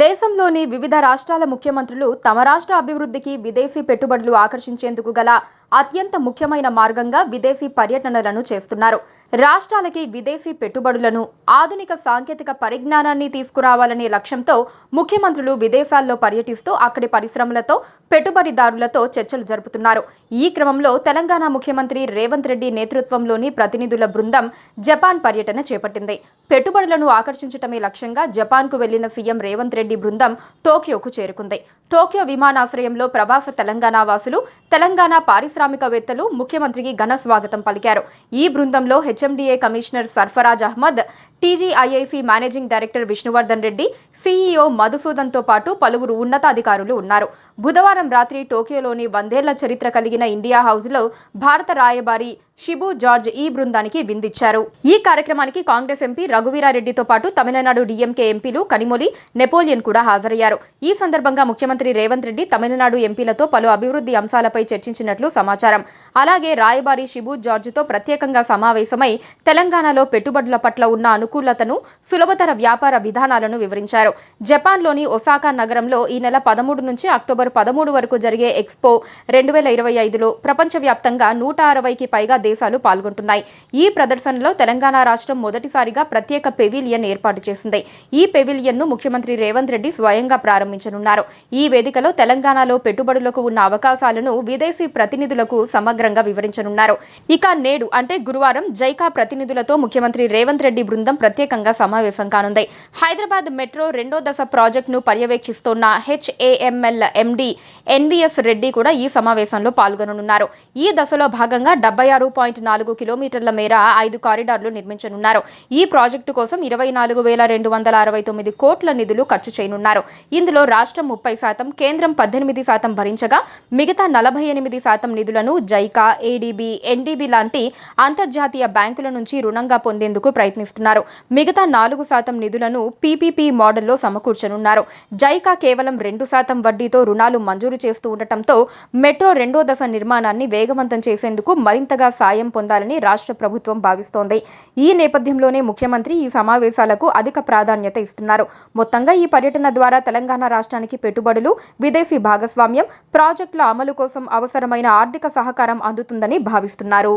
దేశంలోని వివిధ రాష్ట్రాల ముఖ్యమంత్రులు తమ రాష్ట్ర అభివృద్ధికి విదేశీ పెట్టుబడులు ఆకర్షించేందుకు గల అత్యంత ముఖ్యమైన మార్గంగా విదేశీ పర్యటనలను చేస్తున్నారు. రాష్ట్రాలకి విదేశీ పెట్టుబడులను, ఆధునిక సాంకేతిక పరిజ్ఞానాన్ని తీసుకురావాలనే లక్ష్యంతో ముఖ్యమంత్రులు విదేశాల్లో పర్యటిస్తూ అక్కడి పరిశ్రమలతో, పెట్టుబడిదారులతో చర్చలు జరుపుతున్నారు. ఈ క్రమంలో తెలంగాణ ముఖ్యమంత్రి రేవంత్ రెడ్డి నేతృత్వంలోని ప్రతినిధుల బృందం జపాన్ పర్యటన చేపట్టింది. పెట్టుబడులను ఆకర్షించటమే లక్ష్యంగా జపాన్కు వెళ్లిన సీఎం రేవంత్ రెడ్డి బృందం టోక్యోకు చేరుకుంది. టోక్యో విమానాశ్రయంలో ప్రవాస తెలంగాణ వాసులు, తెలంగాణ పారిశ్రామికవేత్తలు ముఖ్యమంత్రికి ఘన స్వాగతం పలికారు. ఈ బృందంలో HMDA commissioner Sarfaraz Ahmed, TGIIC managing director Vishnuvardhan Reddy, CEO మధుసూదన్తో పాటు పలువురు ఉన్నతాధికారులు ఉన్నారు. బుధవారం రాత్రి టోక్యోలోని 100 ఏళ్ల చరిత్ర కలిగిన ఇండియా హౌస్లో భారత రాయబారి షిబు జార్జ్ ఈ బృందానికి విందిచ్చారు. ఈ కార్యక్రమానికి కాంగ్రెస్ ఎంపీ రఘువీరారెడ్డితో పాటు తమిళనాడు డీఎంకే ఎంపీలు కనిమొళి, నెపోలియన్ కూడా హాజరయ్యారు. ఈ సందర్భంగా ముఖ్యమంత్రి రేవంత్ రెడ్డి తమిళనాడు ఎంపీలతో పలు అభివృద్ధి అంశాలపై చర్చించినట్లు సమాచారం. అలాగే రాయబారి షిబు జార్జ్తో ప్రత్యేకంగా సమావేశమై తెలంగాణలో పెట్టుబడుల పట్ల ఉన్న అనుకూలతను, సులభతర వ్యాపార విధానాలను వివరించారు. జపాన్లోని ఒసాకా నగరంలో ఈ నెల 13 నుంచి అక్టోబర్ 13 వరకు జరిగే ఎక్స్పో 2025లో ప్రపంచవ్యాప్తంగా 160కి పైగా దేశాలు పాల్గొంటున్నాయి. ఈ ప్రదర్శనలో తెలంగాణ రాష్ట్రం మొదటిసారిగా ప్రత్యేక పెవిలియన్ ఏర్పాటు చేసింది. ఈ పెవిలియన్ను ముఖ్యమంత్రి రేవంత్ రెడ్డి స్వయంగా ప్రారంభించనున్నారు. ఈ వేదికలో తెలంగాణలో పెట్టుబడులకు ఉన్న అవకాశాలను విదేశీ ప్రతినిధులకు సమగ్రంగా వివరించనున్నారు. ఇక నేడు అంటే గురువారం జైకా ప్రతినిధులతో ముఖ్యమంత్రి రేవంత్ రెడ్డి బృందం ప్రత్యేకంగా సమావేశం కానుంది. హైదరాబాద్ మెట్రో 2వ దశ ప్రాజెక్టును పర్యవేక్షిస్తున్న హెచ్ఏఎంఎల్ ఎండీ ఎన్వీఎస్ రెడ్డి కూడా ఈ సమావేశంలో పాల్గొననున్నారు. ఈ దశలో భాగంగా 76.4 కిలోమీటర్ల మేర 5 కారిడార్లు నిర్మించనున్నారు. ఈ ప్రాజెక్టు కోసం 24,269 కోట్ల నిధులు ఖర్చు చేయనున్నారు. ఇందులో రాష్ట్రం 30%, కేంద్రం 18% భరించగా మిగతా 48% నిధులను జైకా, ఏడీబీ, ఎన్డీబీ లాంటి అంతర్జాతీయ బ్యాంకుల నుంచి రుణంగా పొందేందుకు ప్రయత్నిస్తున్నారు. మిగతా 4% నిధులను పీపీపీ మోడల్లో సమకూర్చనున్నారు. జైకా కేవలం 2% వడ్డీతో రుణాలు మంజూరు చేస్తూ ఉండటంతో మెట్రో 2వ దశ నిర్మాణాన్ని వేగవంతం చేసేందుకు మరింతగా సాయం పొందాలని రాష్ట్ర ప్రభుత్వం భావిస్తోంది. ఈ నేపథ్యంలోనే ముఖ్యమంత్రి ఈ సమావేశాలకు అధిక ప్రాధాన్యత ఇస్తున్నారు. మొత్తంగా ఈ పర్యటన ద్వారా తెలంగాణ రాష్ట్రానికి పెట్టుబడులు, విదేశీ భాగస్వామ్యం, ప్రాజెక్టుల అమలు కోసం అవసరమైన ఆర్థిక సహకారం అందుతుందని భావిస్తున్నారు.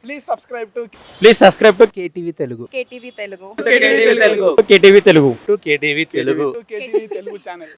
Please subscribe to KTV Telugu. KTV Telugu. KTV Telugu channel.